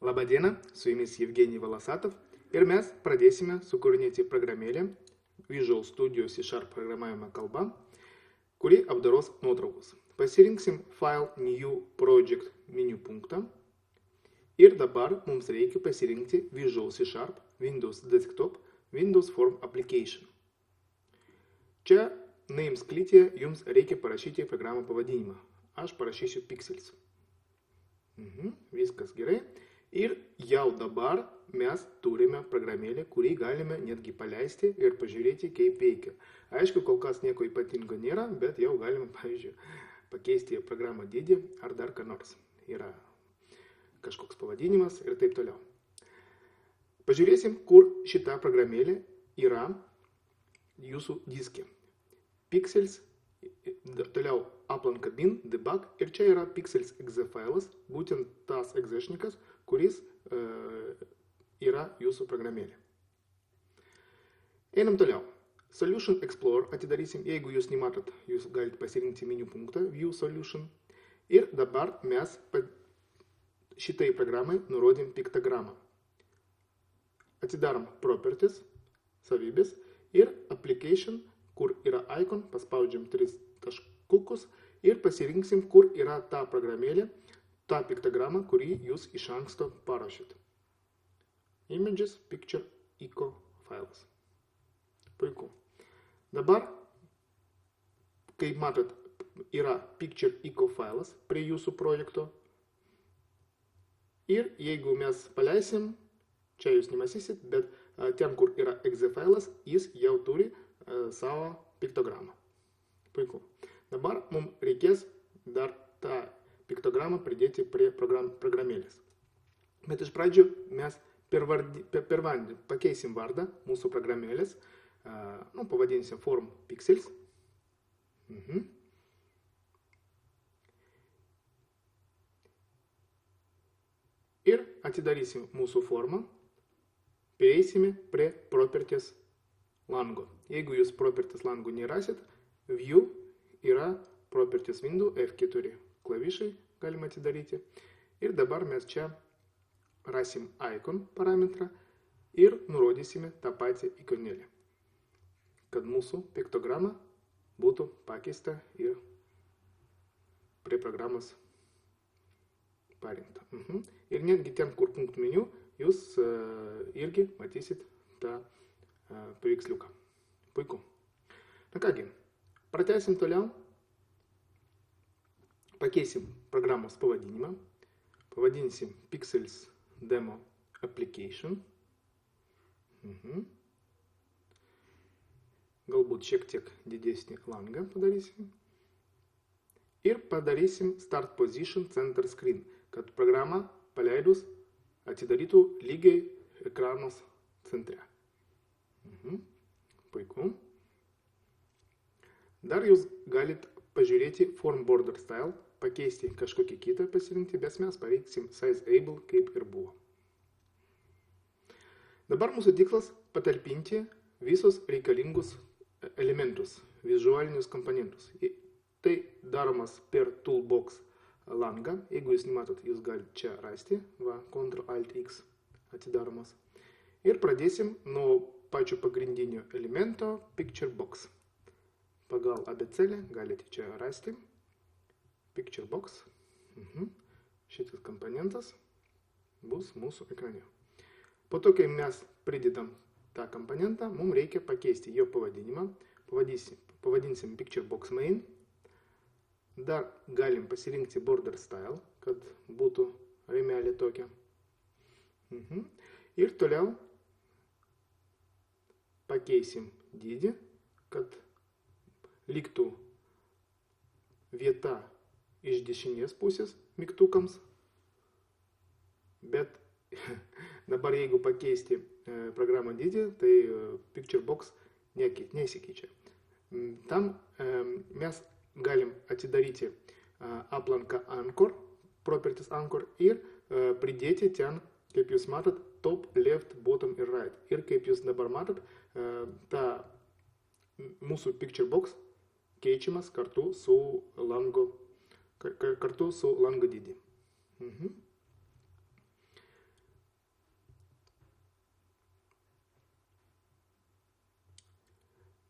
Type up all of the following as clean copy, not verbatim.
Labadiena, su jumis Jevgenij Valasatov ir mes pradėsime sukūrinėti programėlę Visual Studio C# programavimo kalba, kuri apdaros nuotraukus. Pasirinksim File New Project meniu punktą ir dabar mums reikia pasirinkti Visual C#, Windows Desktop, Windows Form Application. Čia namesklytyje jums reikia parašyti programą pavadinimą. Aš parašysiu Pixels. Viskas gerai. Ir jau dabar mes turime programėlę, kurį galime netgi paleisti ir pažiūrėti, kaip veikia. Aišku, kol kas nieko ypatingo nėra, bet jau galime, pavyzdžiui, pakeisti programą dydį ar dar ką nors. Yra kažkoks pavadinimas ir taip toliau. Pažiūrėsim, kur šita programėlė yra jūsų diske. Pixels, toliau aplanka bin, debug ir čia yra Pixels exe failas, būtent tas egzešnikas, kuris yra jūsų programėlė. Einam toliau. Solution Explorer atidarysim, jeigu jūs nematot, jūs galite pasirinkti meniu punktą View Solution. Ir dabar mes šitai programai nurodėm piktogramą. Atidarom Properties, savybės ir Application, kur yra icon, paspaudžiam 3 taškukus ir pasirinksim, kur yra ta programėlė, ta piktograma, kurį jūs iš anksto parašėt. Images, Picture, Eco Files. Puiku. Dabar, kaip matot, yra Picture, Eco Files prie jūsų projekto. Ir jeigu mes paleisim, čia jūs nematysit, bet ten, kur yra exe failas, jis jau turi savo piktogramą. Puiku. Dabar mums reikės dar tą piktogramą pridėti prie programėlės. Bet iš pradžių mes per vandenį pakeisim vardą mūsų programėlės, pavadinsim Form Pixels. Ir atidarysim mūsų formą, prieisime prie Properties lango. Jeigu jūs Properties lango nerasit, View yra Properties window, F4 klavišai galima atidaryti. Ir dabar mes čia rasim icon parametrą ir nurodysime tą patį ikonėlį, kad mūsų piktograma būtų pakeista ir prie programos parinkta. Ir netgi ten, kur punktų meniu, jūs irgi matysit tą paveiksliuką. Puiku. Na kągi, pratęsim toliau. Pakeisim programos pavadinimą. Pavadinsim Pixels Demo Application. Galbūt šiek tiek didesnį langą padarysim. Ir padarysim Start Position Center Screen, kad programa paleidus atidarytų lygiai ekranos centre. Puiku. Dar jūs galit pažiūrėti Form Border Style, pakeisti kažkokį kitą pasirinkti, bet mes paveiksim Size Able, kaip ir buvo. Dabar mūsų tikslas patalpinti visus reikalingus elementus, vizualinius komponentus. Tai daromas per Toolbox langą. Jeigu jūs nematot, jūs galite čia rasti. Ctrl-Alt-X atidaromas. Ir pradėsim nuo pačio pagrindinio elemento Picture Box. Pagal abėcėlę galite čia rasti Picture Box. Šitas komponentas bus mūsų ekrane. Po to, kai mes pridedam tą komponentą, mums reikia pakeisti jo pavadinimą. Pavadinsim Picture Box Main. Dar galim pasirinkti Border Style, kad būtų rėmelė tokia. Ir toliau pakeisim dydį, kad liktų vieta iš dešinės pusės mygtukams. Bet dabar jeigu pakeisti programą dydį, tai Picture Box nesikeičia. Tam mes galim atidaryti aplanką Anchor, Properties Anchor ir pridėti ten, kaip jūs matot, top, left, bottom ir right. Ir kaip jūs dabar matot, ta mūsų Picture Box keičiamas kartu su lango dydį.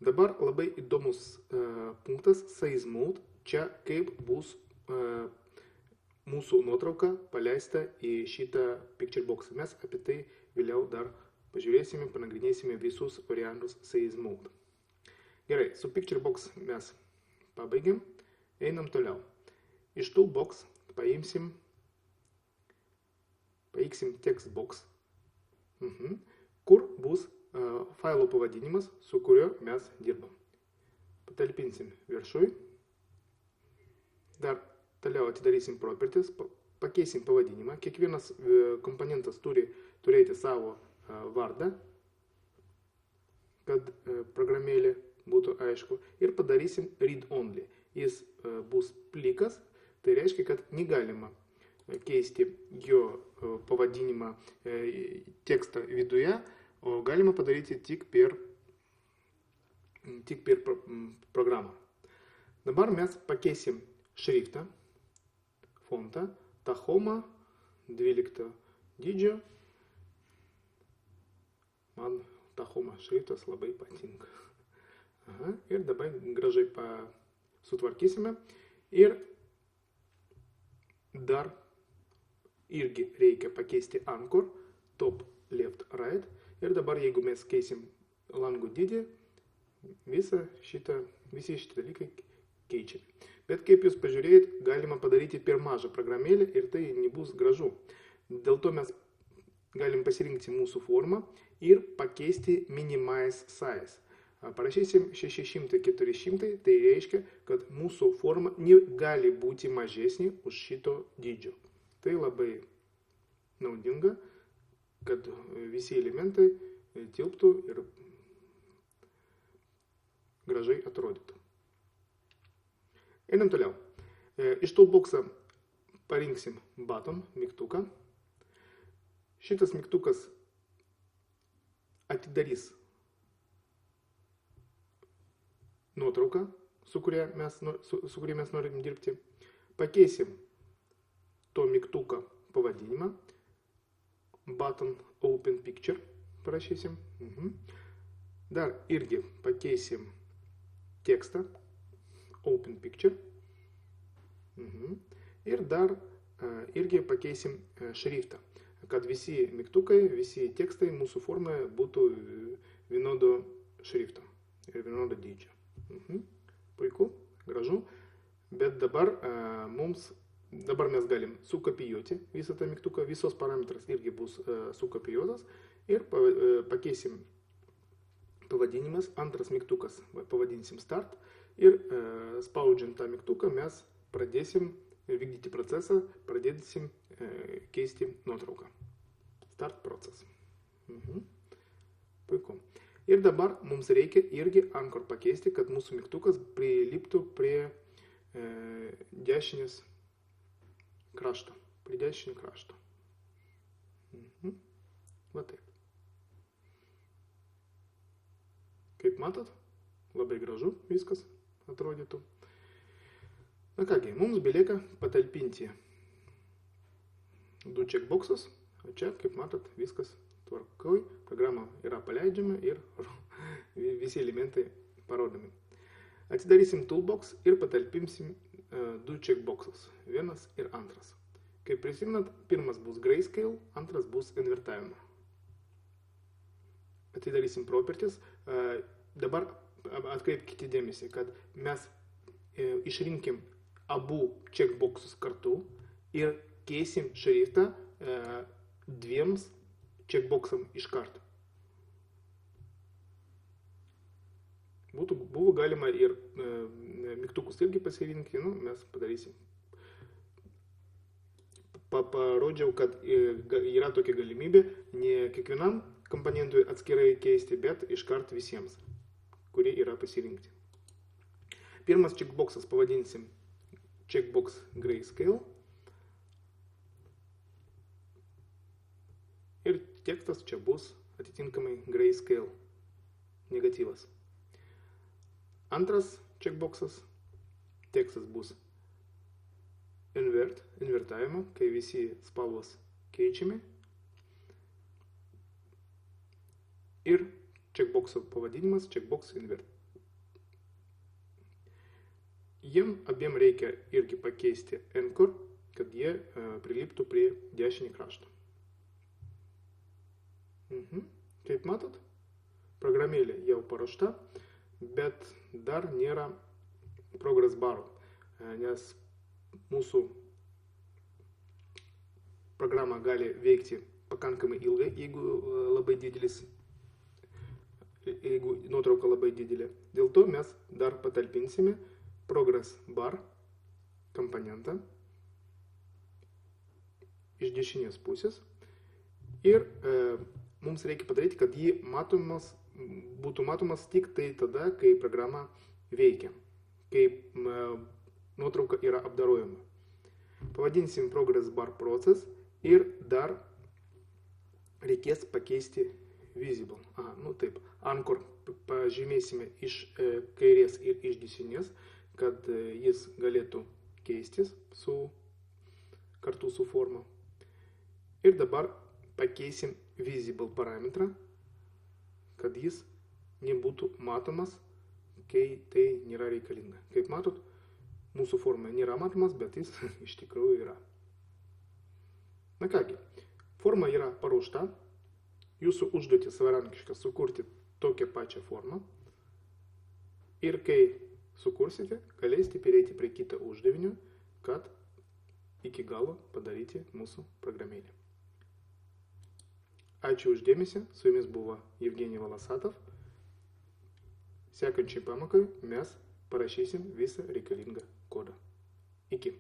Dabar labai įdomus punktas Size Mode. Čia kaip bus mūsų nuotrauka paleista į šitą Picture Box. Mes apie tai vėliau dar pažiūrėsime, panagrinėsime visus variantus Size Mode. Gerai, su Picture Box mes pabaigėm, einam toliau. Iš Toolbox paimsim Text Box, kur bus failo pavadinimas, su kuriuo mes dirbam. Patalpinsim viršui. Dar toliau atidarysim Properties, pakeisim pavadinimą. Kiekvienas komponentas turi turėti savo vardą, kad programėlė būtų aišku. Ir padarysim Read Only. Jis bus plikas, tai reiškia, kad negalima keisti jo pavadinimą tekstą viduje, o galima padaryti tik per programą. Dabar mes pakeisim šriftą, fontą, Tahoma 12 dydžio. Man Tahoma šriftas labai patinka. Ir dabar gražiai sutvarkysime. Ir dar irgi reikia pakeisti Anchor, top, left, right. Ir dabar, jeigu mes keisim langų dydį, visi šitie dalykai keičiami. Bet kaip jūs pažiūrėjot, galima padaryti per mažą programėlę ir tai nebus gražu. Dėl to mes galim pasirinkti mūsų formą ir pakeisti Minimize Size. Parašysim 600-400, tai reiškia, kad mūsų forma negali būti mažesnė už šito dydžio. Tai labai naudinga, kad visi elementai tilptų ir gražiai atrodytų. Einam toliau. Iš Toolbox'ą parinksim Button mygtuką. Šitas mygtukas atidarys nuotrauką, su kuria mes norim dirbti. Pakeisim to mygtuko pavadinimą. Button Open Picture parašysim. Dar irgi pakeisim tekstą Open Picture. Ir dar irgi pakeisim šriftą, kad visi mygtukai, visi tekstai mūsų formoje būtų vienodo šrifto ir vienodo dydžio. Puiku, gražu, bet dabar mes galim sukopijuoti visą tą mygtuką, visos parametras irgi bus sukopijuotas ir pakeisim pavadinimas, antras mygtukas pavadinsim Start ir spaudžiant tą mygtuką mes pradėsim vykdyti procesą, pradėsim keisti nuotrauką. Start process. Puiku. Ir dabar mums reikia irgi Anchor pakeisti, kad mūsų mygtukas priliptų prie dešinės krašto. Prie dešinį krašto. Va taip. Kaip matot, labai gražu viskas atrodytų. Na kągi, mums belieka patalpinti du checkboxus, o čia, kaip matot, viskas tvarkoj, programa yra paleidžiama ir visi elementai parodomi. Atidarysim Toolbox ir patalpinsim du checkboxus, vienas ir antras. Kaip prisimenat, pirmas bus Grayscale, antras bus invertavimo. Atidarysim Properties. Dabar atkreipkite dėmesį, kad mes išrinkim abu checkboxus kartu ir keisim šriftą dviems checkboxam iš karto. Buvo galima ir mygtukus irgi pasirinkti, mes padarysim. Parodžiau, kad yra tokia galimybė ne kiekvienam komponentui atskirai keisti, bet iškart visiems, kurie yra pasirinkti. Pirmas checkboxas pavadinsim Checkbox Grayscale. Ir tekstas čia bus atitinkamai Grayscale negatyvas. Antras checkboxas, tekstas bus invertavimo, kai visi spalvos keičiami. Ir checkboxo pavadinimas Checkbox Invert. Jiem abiem reikia irgi pakeisti Anchor, kad jie priliptų prie dešinį kraštą. Kaip matot, programėlė jau paruošta, bet dar nėra progress baro, nes mūsų programa gali veikti pakankamai ilgai, jeigu nuotrauka labai didelė. Dėl to mes dar patalpinsime progress bar komponentą iš dešinės pusės ir mums reikia padaryti, kad jį būtų matomas tik tai tada, kai programa veikia, kai nuotrauka yra apdarojama. Pavadinsim progress bar process ir dar reikės pakeisti visible. Taip, Anchor pažymėsime iš kairės ir iš dešinės, kad jis galėtų keistis kartu su forma. Ir dabar pakeisim visible parametrą, kad jis nebūtų matomas, kai tai nėra reikalinga. Kaip matot, mūsų forma nėra matomas, bet jis iš tikrųjų yra. Na kągi, forma yra paruošta, jūsų užduotis savarankiška sukurti tokią pačią formą ir kai sukursite, galėsite pereiti prie kito uždavinio, kad iki galo padaryti mūsų programėlę. Ačiū uždėmesį, su jumis buvo Evgenij Volosatov. Sekančiai pamokai mes parašysim visą reikalingą kodą. Iki.